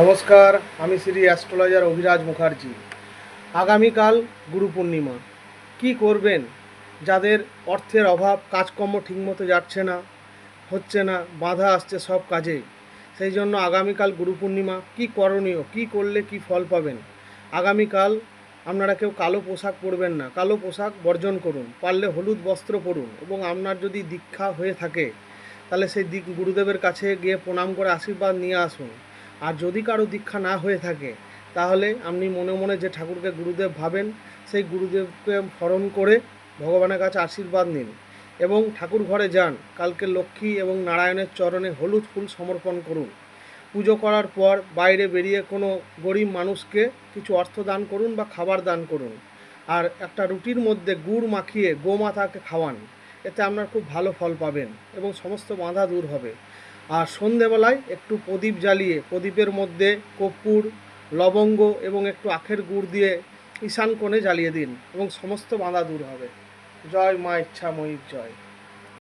নমস্কার, আমি শ্রী অ্যাস্ট্রোলজার অভিরাজ মুখার্জি। আগামীকাল গুরু পূর্ণিমা। কি করবেন যাদের অর্থের অভাব, কাজকর্ম ঠিকমতো যাচ্ছে না, হচ্ছে না, বাধা আসছে সব কাজে? সেই জন্য আগামীকাল গুরু পূর্ণিমা। কী করণীয়, কী করলে কি ফল পাবেন? আগামীকাল আপনারা কেউ কালো পোশাক পরবেন না, কালো পোশাক বর্জন করুন, পারলে হলুদ বস্ত্র পরুন, এবং আপনার যদি দীক্ষা হয়ে থাকে তাহলে সেই গুরুদেবের কাছে গিয়ে প্রণাম করে আশীর্বাদ নিয়ে আসুন। আর যদি কারো দীক্ষা না হয়ে থাকে তাহলে আপনি মনে মনে যে ঠাকুরকে গুরুদেব ভাবেন সেই গুরুদেবকে স্মরণ করে ভগবানের কাছে আশীর্বাদ নিন এবং ঠাকুর ঘরে যান। কালকে লক্ষ্মী এবং নারায়ণের চরণে হলুদ ফুল সমর্পণ করুন। পুজো করার পর বাইরে বেরিয়ে কোনো গরিব মানুষকে কিছু অর্থ দান করুন বা খাবার দান করুন। আর একটা রুটির মধ্যে গুড় মাখিয়ে গোমাতাকে খাওয়ান। এতে আপনার খুব ভালো ফল পাবেন এবং সমস্ত বাধা দূর হবে। আর সন্ধেবেলায় একটু প্রদীপ জ্বালিয়ে প্রদীপের মধ্যে কর্পূর, লবঙ্গ এবং একটু আখের গুড় দিয়ে ঈশান কোণে জ্বালিয়ে দিন এবং সমস্ত বাধা দূর হবে। জয় মা ইচ্ছাময়ীর জয়।